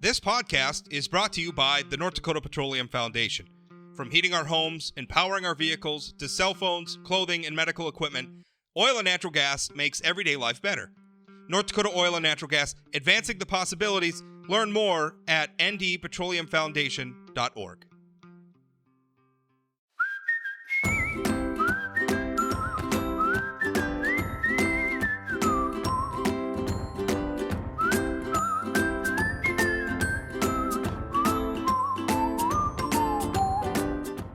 This podcast is brought to you by the North Dakota Petroleum Foundation. From heating our homes and powering our vehicles to cell phones, clothing, and medical equipment, oil and natural gas makes everyday life better. North Dakota Oil and Natural Gas, advancing the possibilities. Learn more at ndpetroleumfoundation.org.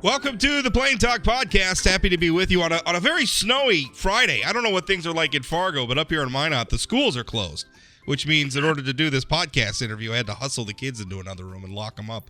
Welcome to the Plain Talk Podcast. Happy to be with you on a very snowy Friday. I don't know what things are like in Fargo, but up here in Minot, the schools are closed, which means in order to do this podcast interview, I had to hustle the kids into another room and lock them up.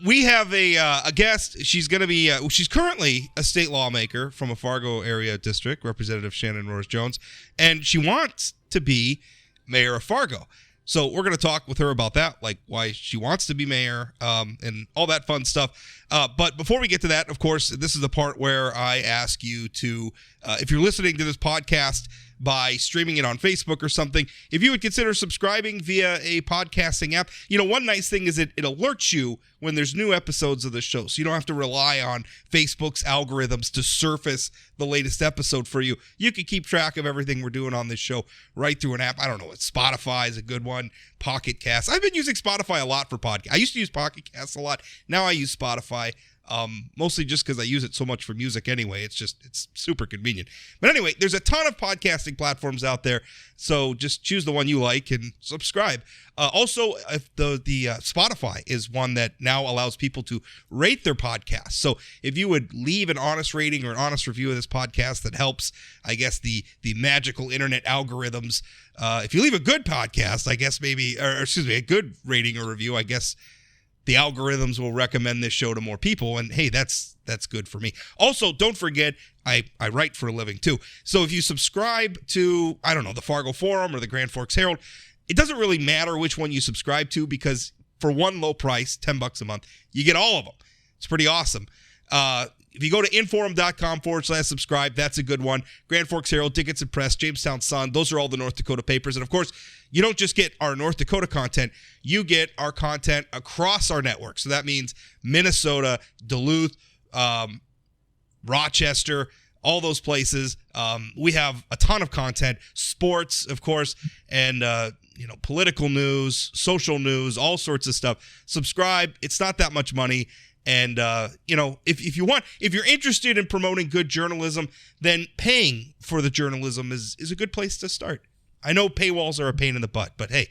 We have a guest. She's going to be, she's currently a state lawmaker from a Fargo area district, Representative Shannon Roers Jones, and she wants to be mayor of Fargo. So we're going to talk with her about that, like why she wants to be mayor and all that fun stuff. But before we get to that, of course, this is the part where I ask you to, if you're listening to this podcast by streaming it on Facebook or something, if you would consider subscribing via a podcasting app. You know, one nice thing is it alerts you when there's new episodes of the show, so you don't have to rely on Facebook's algorithms to surface the latest episode for you. You can keep track of everything we're doing on this show right through an app. I don't know, Spotify is a good one, Pocket Cast. I've been using Spotify a lot for podcasts. I used to use Pocket Cast a lot. Now I use Spotify. Mostly just because I use it so much for music anyway. It's super convenient. But anyway, there's a ton of podcasting platforms out there, so just choose the one you like and subscribe. Also, if the Spotify is one that now allows people to rate their podcasts. So if you would leave an honest rating or an honest review of this podcast, that helps, I guess, the magical internet algorithms. If you leave a good podcast, I guess maybe, or excuse me, a good rating or review, I guess the algorithms will recommend this show to more people, and hey, that's good for me. Also, don't forget, I write for a living too. So if you subscribe to, I don't know, the Fargo Forum or the Grand Forks Herald, it doesn't really matter which one you subscribe to, because for one low price, $10 a month, you get all of them. It's pretty awesome. If you go to inforum.com/subscribe, that's a good one. Grand Forks Herald, Dickinson Press, Jamestown Sun, those are all the North Dakota papers. And of course, you don't just get our North Dakota content, you get our content across our network. So that means Minnesota, Duluth, Rochester, all those places. We have a ton of content, sports, of course, and political news, social news, all sorts of stuff. Subscribe. It's not that much money. And, if you're interested in promoting good journalism, then paying for the journalism is a good place to start. I know paywalls are a pain in the butt, but hey,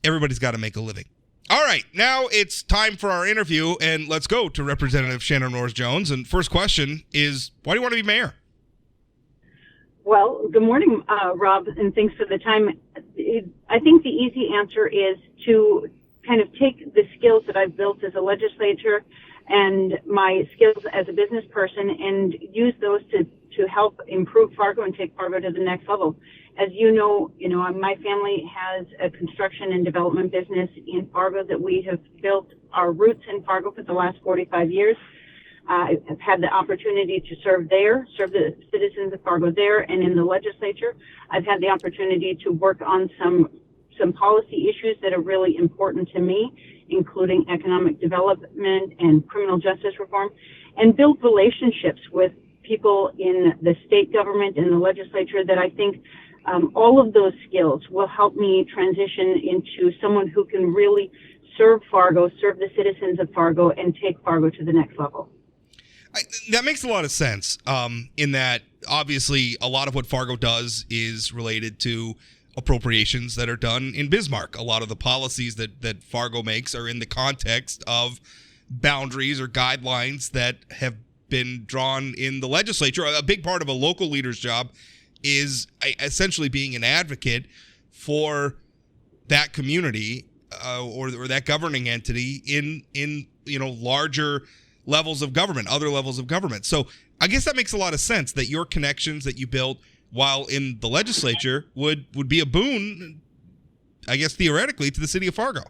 everybody's got to make a living. All right, now it's time for our interview, and let's go to Representative Shannon Roers Jones. And first question is, why do you want to be mayor? Well, good morning, Rob, and thanks for the time. I think the easy answer is to kind of take the skills that I've built as a legislator and my skills as a business person and use those to help improve Fargo and take Fargo to the next level. As you know, my family has a construction and development business in Fargo that we have built our roots in Fargo for the last 45 years. I've had the opportunity to serve the citizens of Fargo there, and in the legislature, I've had the opportunity to work on some policy issues that are really important to me, including economic development and criminal justice reform, and build relationships with people in the state government and the legislature that I think all of those skills will help me transition into someone who can really serve Fargo, serve the citizens of Fargo, and take Fargo to the next level. That makes a lot of sense, in that obviously a lot of what Fargo does is related to appropriations that are done in Bismarck. A lot of the policies that Fargo makes are in the context of boundaries or guidelines that have been drawn in the legislature. A big part of a local leader's job is essentially being an advocate for that community or that governing entity in larger levels of government, other levels of government. So I guess that makes a lot of sense that your connections that you built while in the legislature would be a boon, I guess, theoretically, to the city of Fargo.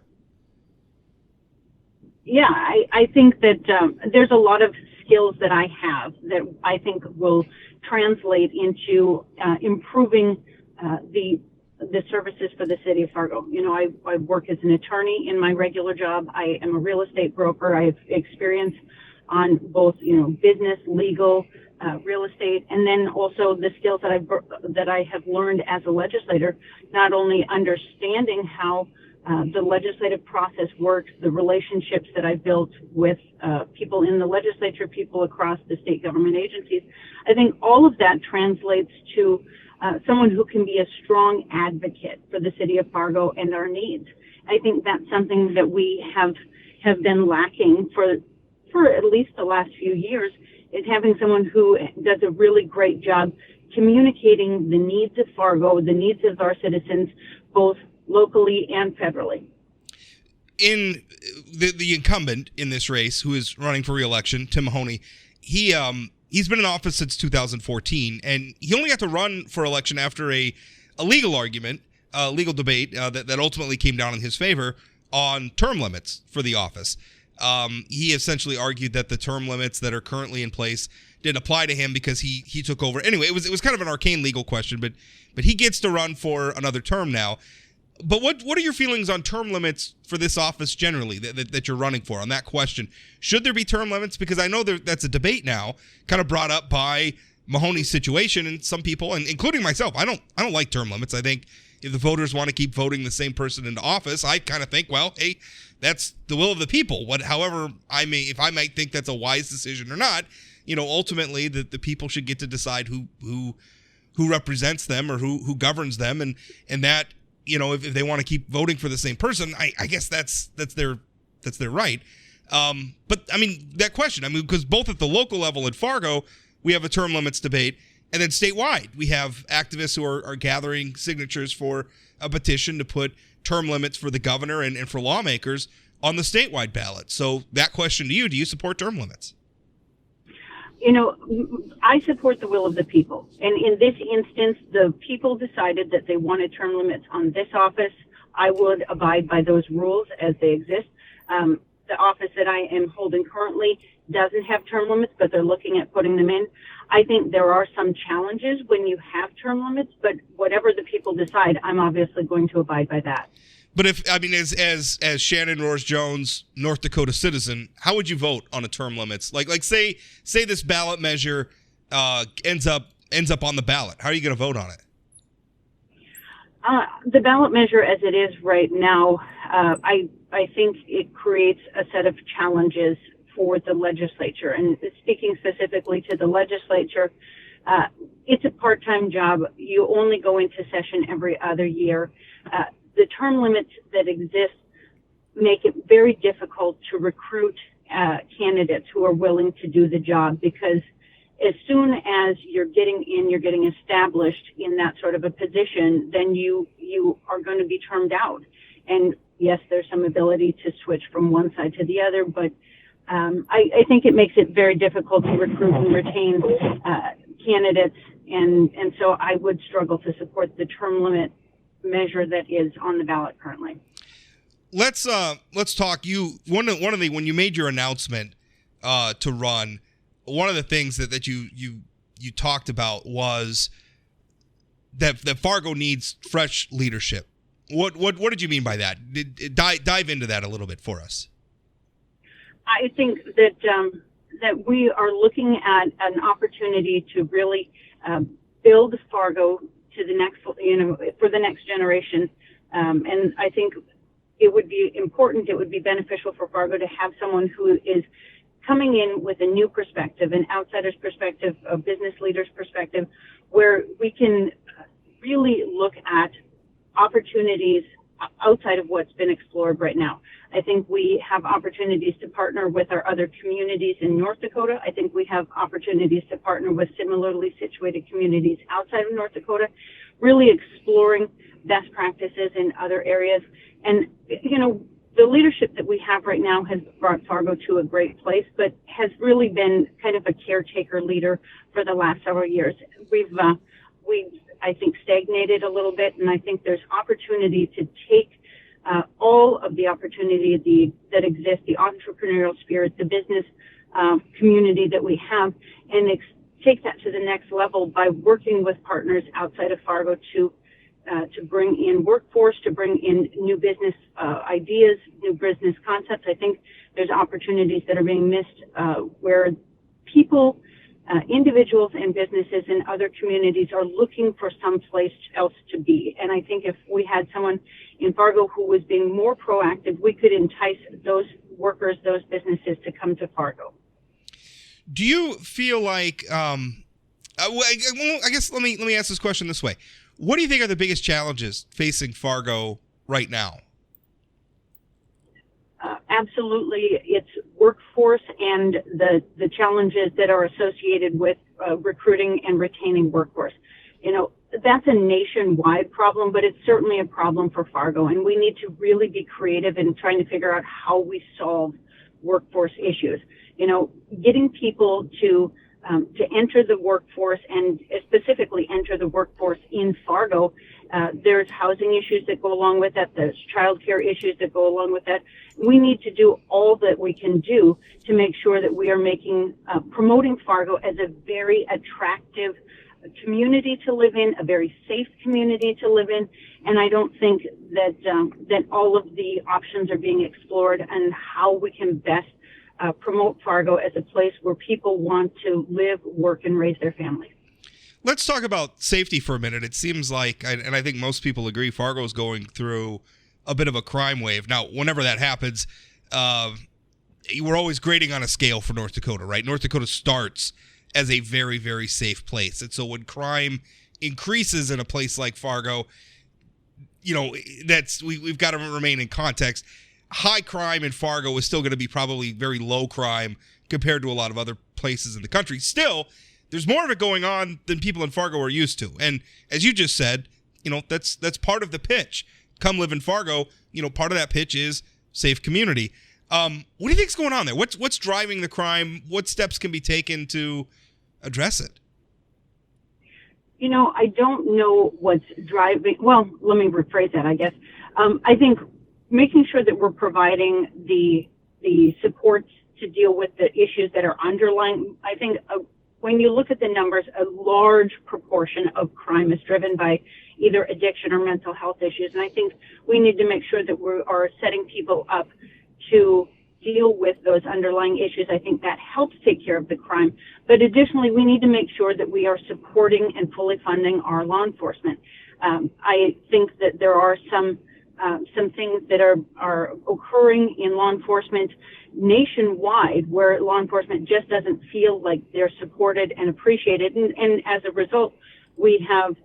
Yeah, I think that there's a lot of skills that I have that I think will translate into improving the the services for the city of Fargo. I work as an attorney in my regular job. I am a real estate broker. I have experience on both, business, legal, real estate, and then also the skills that I have learned as a legislator, not only understanding how the legislative process works, the relationships that I've built with people in the legislature, people across the state government agencies. I think all of that translates to someone who can be a strong advocate for the city of Fargo and our needs. I think that's something that we have been lacking for at least the last few years, is having someone who does a really great job communicating the needs of Fargo, the needs of our citizens, both locally and federally. In the incumbent in this race, who is running for re-election, Tim Mahoney, he's been in office since 2014, and he only got to run for election after a legal argument, a legal debate that ultimately came down in his favor on term limits for the office. He essentially argued that the term limits that are currently in place didn't apply to him because he took over. Anyway, it was kind of an arcane legal question, but he gets to run for another term now. But what are your feelings on term limits for this office generally that you're running for on that question? Should there be term limits? Because I know that's a debate now, kind of brought up by Mahoney's situation, and some people, and including myself, I don't like term limits. I think if the voters want to keep voting the same person into office, I kind of think, well, hey, that's the will of the people. However, if I might think that's a wise decision or not, ultimately the people should get to decide who represents them or who governs them, and that. If they want to keep voting for the same person, I guess that's their right. But that question, because both at the local level at Fargo, we have a term limits debate, and then statewide, we have activists who are gathering signatures for a petition to put term limits for the governor and for lawmakers on the statewide ballot. So that question to you, do you support term limits? I support the will of the people. And in this instance, the people decided that they wanted term limits on this office. I would abide by those rules as they exist. The office that I am holding currently doesn't have term limits, but they're looking at putting them in. I think there are some challenges when you have term limits, but whatever the people decide, I'm obviously going to abide by that. But as Shannon Roers Jones, North Dakota citizen, how would you vote on a term limits? Like say this ballot measure ends up on the ballot. How are you going to vote on it? The ballot measure as it is right now, I think it creates a set of challenges for the legislature. And speaking specifically to the legislature, it's a part-time job. You only go into session every other year. The term limits that exist make it very difficult to recruit candidates who are willing to do the job, because as soon as you're getting established in that sort of a position, then you are going to be termed out. And yes, there's some ability to switch from one side to the other, but I think it makes it very difficult to recruit and retain candidates, and so I would struggle to support the term limit measure that is on the ballot currently. Let's talk. When you made your announcement to run, one of the things that you talked about was that Fargo needs fresh leadership. What did you mean by that? Dive into that a little bit for us. I think that we are looking at an opportunity to really build Fargo to the next, for the next generation. And I think it would be important, it would be beneficial for Fargo to have someone who is coming in with a new perspective, an outsider's perspective, a business leader's perspective, where we can really look at opportunities outside of what's been explored right now. I think we have opportunities to partner with our other communities in North Dakota. I think we have opportunities to partner with similarly situated communities outside of North Dakota, really exploring best practices in other areas. And, the leadership that we have right now has brought Fargo to a great place, but has really been kind of a caretaker leader for the last several years. We've I think, stagnated a little bit, and I think there's opportunity to take all of the opportunity that exists, the entrepreneurial spirit, the business community that we have, and take that to the next level by working with partners outside of Fargo to to bring in workforce, to bring in new business ideas, new business concepts. I think there's opportunities that are being missed where people, individuals and businesses in other communities are looking for some place else to be. And I think if we had someone in Fargo who was being more proactive, we could entice those workers, those businesses to come to Fargo. Do you feel like, I guess let me ask this question this way. What do you think are the biggest challenges facing Fargo right now? Absolutely, it's workforce and the challenges that are associated with recruiting and retaining workforce. You know, that's a nationwide problem, but it's certainly a problem for Fargo, and we need to really be creative in trying to figure out how we solve workforce issues. You know, getting people to enter the workforce and specifically enter the workforce in Fargo. There's housing issues that go along with that. There's childcare issues that go along with that. We need to do all that we can do to make sure that we are promoting Fargo as a very attractive community to live in, a very safe community to live in. And I don't think that all of the options are being explored and how we can best promote Fargo as a place where people want to live, work, and raise their families. Let's talk about safety for a minute. It seems like, and I think most people agree, Fargo is going through a bit of a crime wave. Now, whenever that happens, we're always grading on a scale for North Dakota, right? North Dakota starts as a very, very safe place. And so when crime increases in a place like Fargo, you know, we've got to remain in context. High crime in Fargo is still going to be probably very low crime compared to a lot of other places in the country. Still, there's more of it going on than people in Fargo are used to. And as you just said, you know, that's part of the pitch. Come live in Fargo. You know, part of that pitch is safe community. What do you think's going on there? What's driving the crime? What steps can be taken to address it? You know, I don't know what's driving. Well, let me rephrase that, I guess. I think making sure that we're providing the supports to deal with the issues that are underlying. I think when you look at the numbers, a large proportion of crime is driven by either addiction or mental health issues. And I think we need to make sure that we are setting people up to deal with those underlying issues. I think that helps take care of the crime. But additionally, we need to make sure that we are supporting and fully funding our law enforcement. I think that there are some things that are occurring in law enforcement nationwide where law enforcement just doesn't feel like they're supported and appreciated. And as a result, we have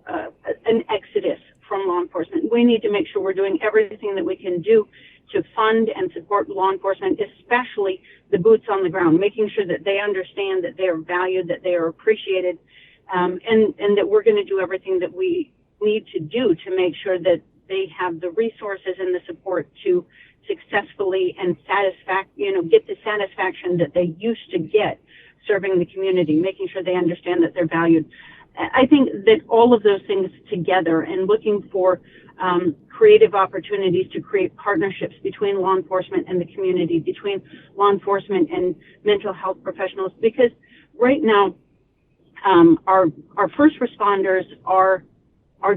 an exodus from law enforcement. We need to make sure we're doing everything that we can do to fund and support law enforcement, especially the boots on the ground, making sure that they understand that they are valued, that they are appreciated, and that we're going to do everything that we need to do to make sure that they have the resources and the support to successfully and get the satisfaction that they used to get serving the community, making sure they understand that they're valued. I think that all of those things together and looking for creative opportunities to create partnerships between law enforcement and the community, between law enforcement and mental health professionals, because right now our first responders are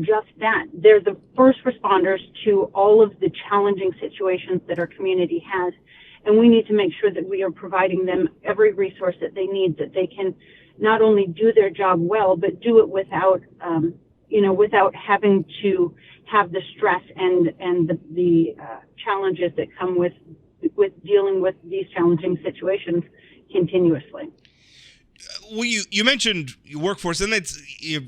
just that. They're the first responders to all of the challenging situations that our community has. And we need to make sure that we are providing them every resource that they need, that they can not only do their job well, but do it without having to have the stress and the challenges that come with dealing with these challenging situations continuously. Well, you mentioned workforce, and that's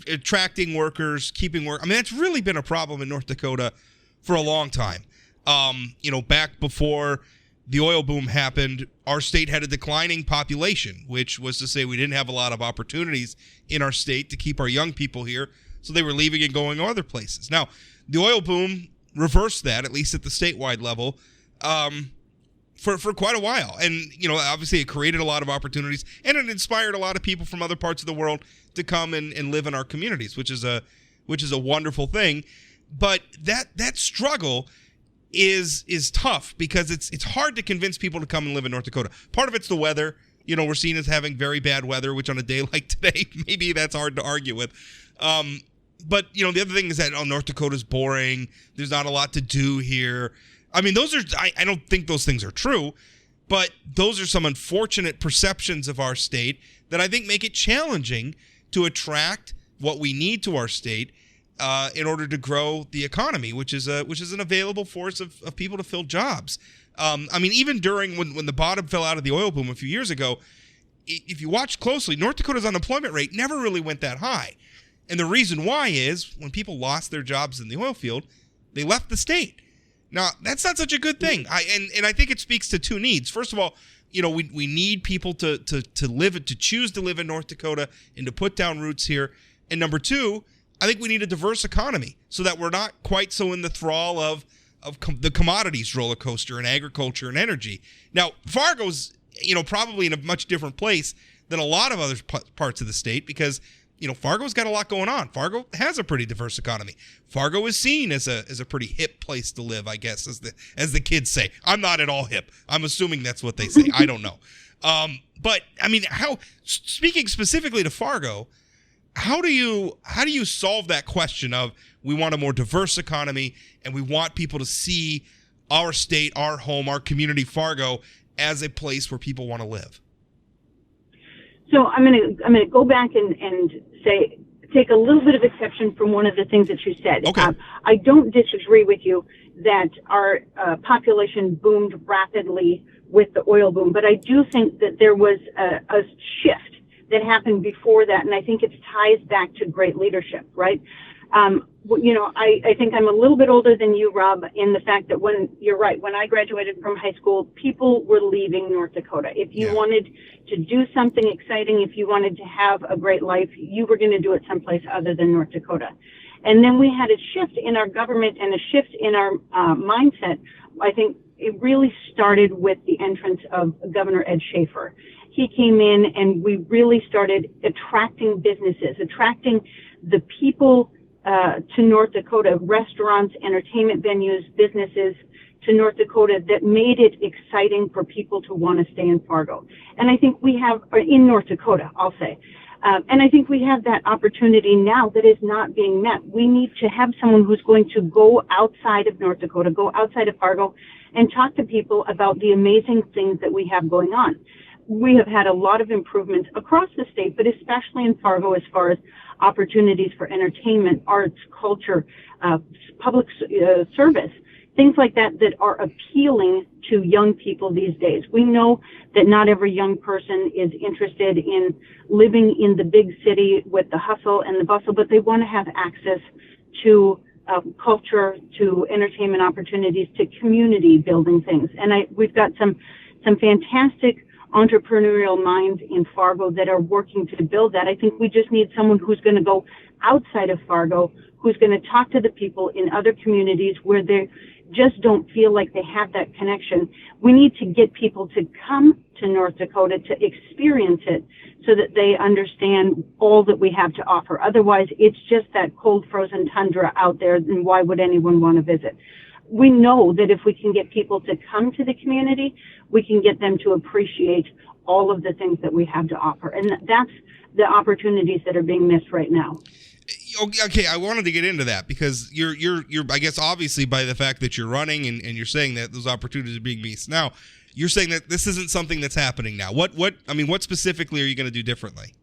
attracting workers, keeping work. I mean, that's really been a problem in North Dakota for a long time. Back before the oil boom happened, our state had a declining population, which was to say we didn't have a lot of opportunities in our state to keep our young people here, so they were leaving and going other places. Now, the oil boom reversed that, at least at the statewide level, for quite a while. And, obviously it created a lot of opportunities, and it inspired a lot of people from other parts of the world to come and live in our communities, which is a wonderful thing. But that struggle is tough because it's hard to convince people to come and live in North Dakota. Part of it's the weather. We're seen as having very bad weather, which on a day like today, maybe that's hard to argue with. But, you know, the other thing is that, North Dakota's boring. There's not a lot to do here. I mean, I don't think those things are true, but those are some unfortunate perceptions of our state that I think make it challenging to attract what we need to our state in order to grow the economy, which is an available force of people to fill jobs. I mean, even during when the bottom fell out of the oil boom a few years ago, if you watch closely, North Dakota's unemployment rate never really went that high. And the reason why is when people lost their jobs in the oil field, they left the state. Now, that's not such a good thing. I think it speaks to two needs. First of all, you know, we need people to choose to live in North Dakota and to put down roots here. And number two, I think we need a diverse economy so that we're not quite so in the thrall of the commodities roller coaster and agriculture and energy. Now, Fargo's, you know, probably in a much different place than a lot of other parts of the state because, you know, Fargo's got a lot going on. Fargo has a pretty diverse economy. Fargo is seen as a pretty hip place to live, I guess, as the kids say. I'm not at all hip. I'm assuming that's what they say. I don't know. But I mean, speaking specifically to Fargo, how do you solve that question of we want a more diverse economy and we want people to see our state, our home, our community, Fargo, as a place where people want to live? So I'm gonna go back and say take a little bit of exception from one of the things that you said. Okay. I don't disagree with you that our population boomed rapidly with the oil boom, but I do think that there was a shift that happened before that, and I think it ties back to great leadership, right? You know, I think I'm a little bit older than you, Rob, in the fact that you're right, when I graduated from high school, people were leaving North Dakota. If you wanted to do something exciting, if you wanted to have a great life, you were going to do it someplace other than North Dakota. And then we had a shift in our government and a shift in our mindset. I think it really started with the entrance of Governor Ed Schaefer. He came in and we really started attracting businesses, attracting the people to North Dakota, restaurants, entertainment venues, businesses to North Dakota that made it exciting for people to want to stay in Fargo. And I think we have, or in North Dakota, I'll say. And I think we have that opportunity now that is not being met. We need to have someone who's going to go outside of North Dakota, go outside of Fargo, and talk to people about the amazing things that we have going on. We have had a lot of improvements across the state, but especially in Fargo as far as opportunities for entertainment, arts, culture, public service, things like that that are appealing to young people these days. We know that not every young person is interested in living in the big city with the hustle and the bustle, but they want to have access to culture, to entertainment opportunities, to community building things. And we've got some fantastic entrepreneurial minds in Fargo that are working to build that. I think we just need someone who's going to go outside of Fargo, who's going to talk to the people in other communities where they just don't feel like they have that connection. We need to get people to come to North Dakota to experience it so that they understand all that we have to offer. Otherwise, it's just that cold, frozen tundra out there, and why would anyone want to visit? We know that if we can get people to come to the community, we can get them to appreciate all of the things that we have to offer. And that's the opportunities that are being missed right now. Okay, I wanted to get into that because you're I guess obviously by the fact that you're running and you're saying that those opportunities are being missed now, you're saying that this isn't something that's happening now. What specifically are you going to do differently?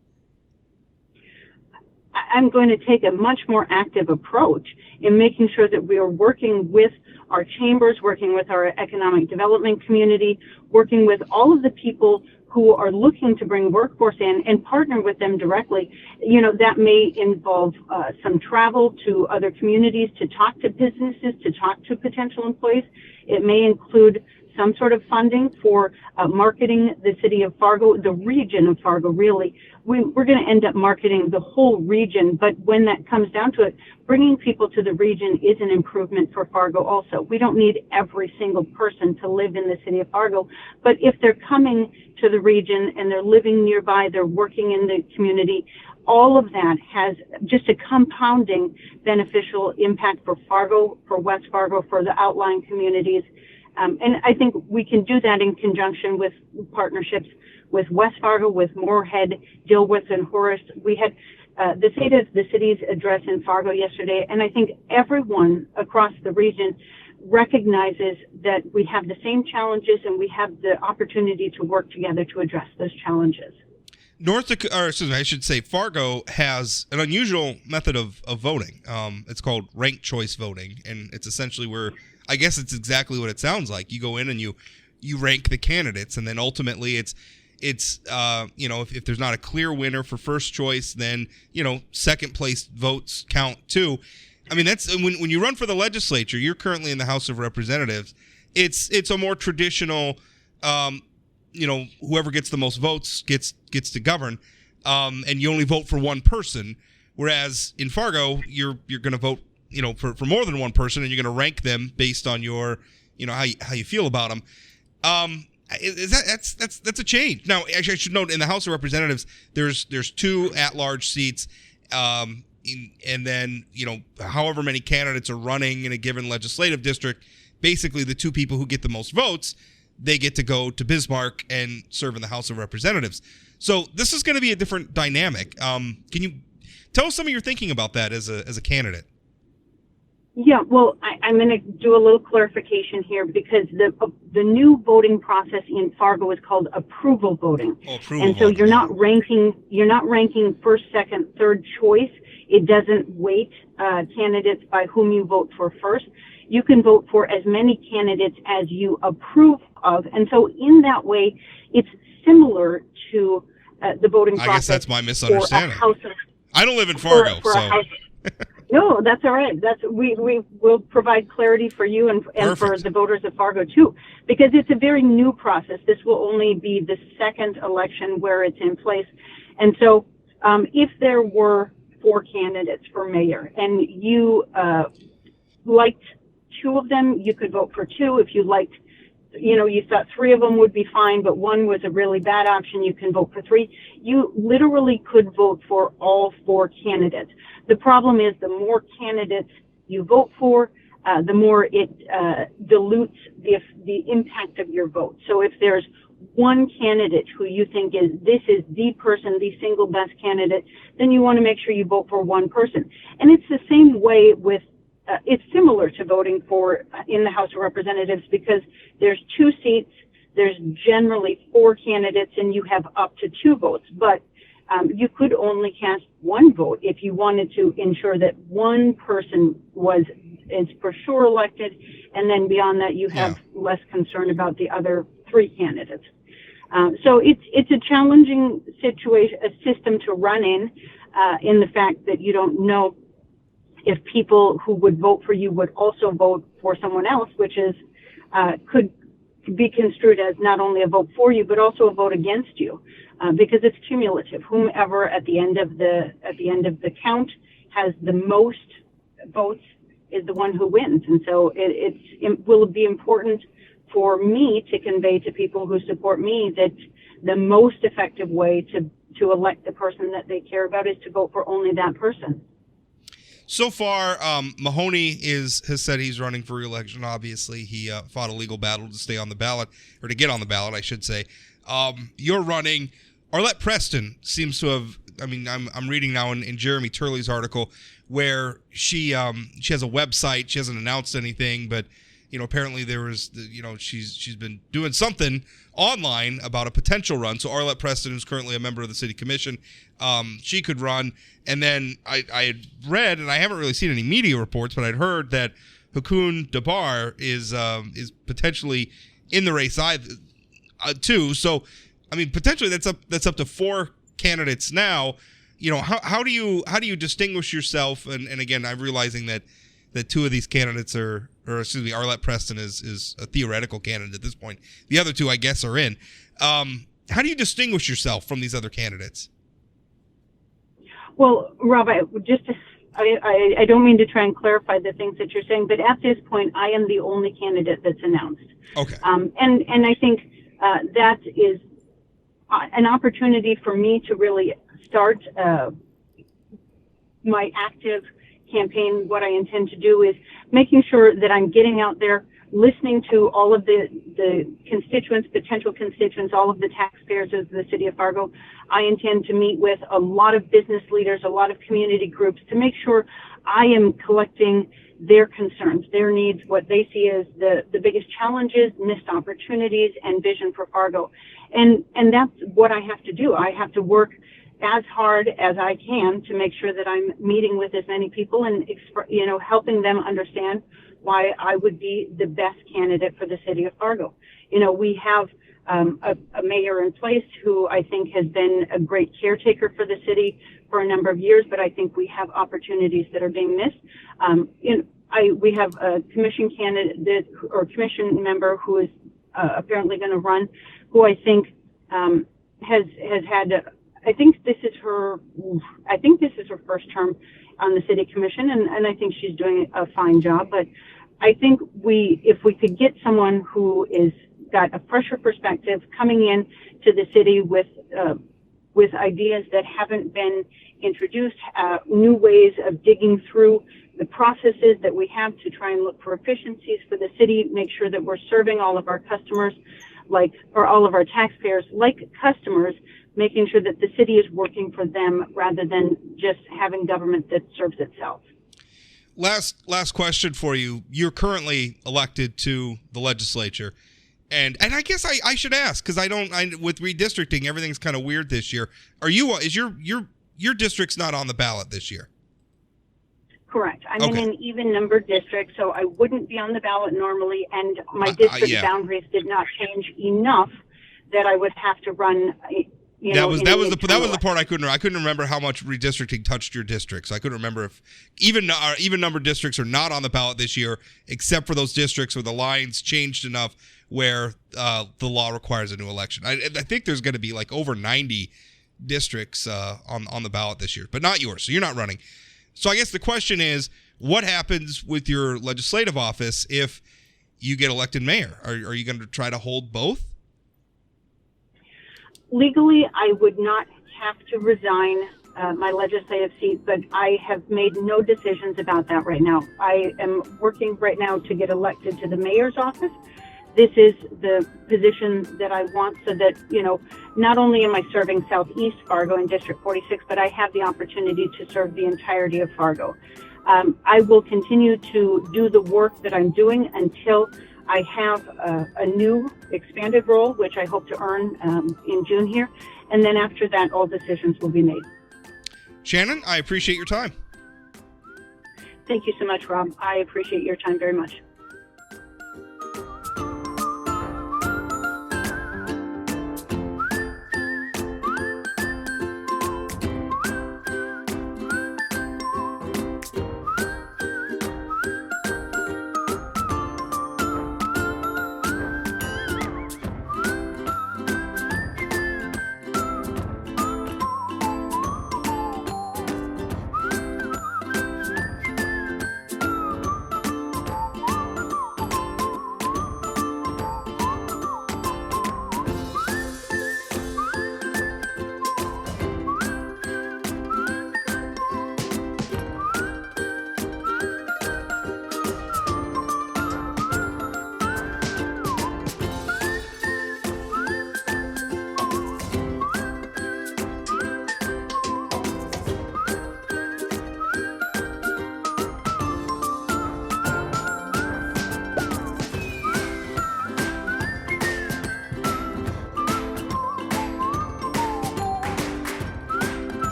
I'm going to take a much more active approach in making sure that we are working with our chambers, working with our economic development community, working with all of the people who are looking to bring workforce in and partner with them directly. You know, that may involve some travel to other communities to talk to businesses, to talk to potential employees. It may include some sort of funding for marketing the city of Fargo, the region of Fargo, really. We're going to end up marketing the whole region, but when that comes down to it, bringing people to the region is an improvement for Fargo also. We don't need every single person to live in the city of Fargo, but if they're coming to the region and they're living nearby, they're working in the community, all of that has just a compounding beneficial impact for Fargo, for West Fargo, for the outlying communities. And I think we can do that in conjunction with partnerships with West Fargo, with Moorhead, Dilworth, and Horace. We had the state of the city's address in Fargo yesterday, and I think everyone across the region recognizes that we have the same challenges and we have the opportunity to work together to address those challenges. Fargo has an unusual method of voting. It's called ranked choice voting, and it's essentially where, I guess it's exactly what it sounds like. You go in and you rank the candidates, and then ultimately it's if there's not a clear winner for first choice, then second place votes count too. I mean, that's when you run for the legislature. You're currently in the House of Representatives. It's a more traditional. Whoever gets the most votes gets to govern, and you only vote for one person. Whereas in Fargo, you're going to vote, for more than one person, and you're going to rank them based on your, how you feel about them. That's a change. Now, actually, I should note in the House of Representatives, there's 2 at-large seats, and then however many candidates are running in a given legislative district. Basically, the 2 people who get the most votes, they get to go to Bismarck and serve in the House of Representatives. So this is going to be a different dynamic. Can you tell us some of your thinking about that as a candidate? Yeah, well, I'm going to do a little clarification here because the new voting process in Fargo is called approval voting. Approval and so voting. you're not ranking first, second, third choice. It doesn't weight candidates by whom you vote for first. You can vote for as many candidates as you approve of. And so in that way, it's similar to the voting process. I guess that's my misunderstanding. I don't live in Fargo, so. No, that's all right. We will provide clarity for you and for the voters of Fargo too, because it's a very new process. This will only be the second election where it's in place. And so if there were 4 candidates for mayor and you liked 2 of them, you could vote for 2. If you liked, you thought 3 of them would be fine, but 1 was a really bad option, you can vote for 3. You literally could vote for all 4 candidates. The problem is the more candidates you vote for, the more it dilutes the impact of your vote. So if there's one candidate who you think is the person, the single best candidate, then you want to make sure you vote for one person. And it's the same way with it's similar to voting for in the House of Representatives because there's 2 seats, there's generally 4 candidates, and you have up to 2 votes. But you could only cast 1 vote if you wanted to ensure that one person is for sure elected, and then beyond that you have less concern about the other 3 candidates. So it's a challenging system to run in the fact that you don't know if people who would vote for you would also vote for someone else, which is could be construed as not only a vote for you but also a vote against you, because it's cumulative. Whomever at the end of the count has the most votes is the one who wins. And so it will be important for me to convey to people who support me that the most effective way to elect the person that they care about is to vote for only that person. So far, Mahoney has said he's running for re-election. Obviously, he fought a legal battle to stay on the ballot, or to get on the ballot, I should say. You're running. Arlette Preston seems to have. I mean, I'm reading now in Jeremy Turley's article where she has a website. She hasn't announced anything, but apparently there was she's been doing something online about a potential run. So Arlette Preston, who's currently a member of the city commission, she could run. And then I had read, and I haven't really seen any media reports, but I'd heard that Hakoon Dabar is potentially in the race too. So, I mean, potentially that's up to 4 candidates now. How do you distinguish yourself? And again, I'm realizing that 2 of these candidates Arlette Preston is a theoretical candidate at this point. The other 2, I guess, are in. How do you distinguish yourself from these other candidates? Well, Rob, I don't mean to try and clarify the things that you're saying, but at this point, I am the only candidate that's announced. Okay. And I think that is an opportunity for me to really start my active campaign. What I intend to do is making sure that I'm getting out there, listening to all of the constituents, potential constituents, all of the taxpayers of the city of Fargo. I intend to meet with a lot of business leaders, a lot of community groups to make sure I am collecting their concerns, their needs, what they see as the biggest challenges, missed opportunities, and vision for Fargo. And that's what I have to do. I have to work as hard as I can to make sure that I'm meeting with as many people and, helping them understand why I would be the best candidate for the city of Fargo. We have a mayor in place who I think has been a great caretaker for the city for a number of years, but I think we have opportunities that are being missed. We have a commission candidate or commission member who is apparently going to run, who I think has had. I think this is her first term on the city commission, and I think she's doing a fine job. But I think if we could get someone who is got a fresher perspective coming in to the city with ideas that haven't been introduced, new ways of digging through the processes that we have to try and look for efficiencies for the city, make sure that we're serving all of our customers or all of our taxpayers like customers, making sure that the city is working for them rather than just having government that serves itself. Last question for you. You're currently elected to the legislature. And I guess I should ask, because with redistricting, everything's kind of weird this year. Is your district's not on the ballot this year? Correct. I'm in an even numbered district, so I wouldn't be on the ballot normally, and my district boundaries did not change enough that I would have to run. That was the part I couldn't remember how much redistricting touched your district. So I couldn't remember if even numbered districts are not on the ballot this year, except for those districts where the lines changed enough where the law requires a new election. I think there's going to be like over 90 districts on the ballot this year, but not yours. So you're not running. So I guess the question is, what happens with your legislative office if you get elected mayor? Are you going to try to hold both? Legally, I would not have to resign my legislative seat, but I have made no decisions about that right now. I am working right now to get elected to the mayor's office. This is the position that I want so that, not only am I serving Southeast Fargo in District 46, but I have the opportunity to serve the entirety of Fargo. I will continue to do the work that I'm doing until I have a new expanded role, which I hope to earn in June here. And then after that, all decisions will be made. Shannon, I appreciate your time. Thank you so much, Rob. I appreciate your time very much.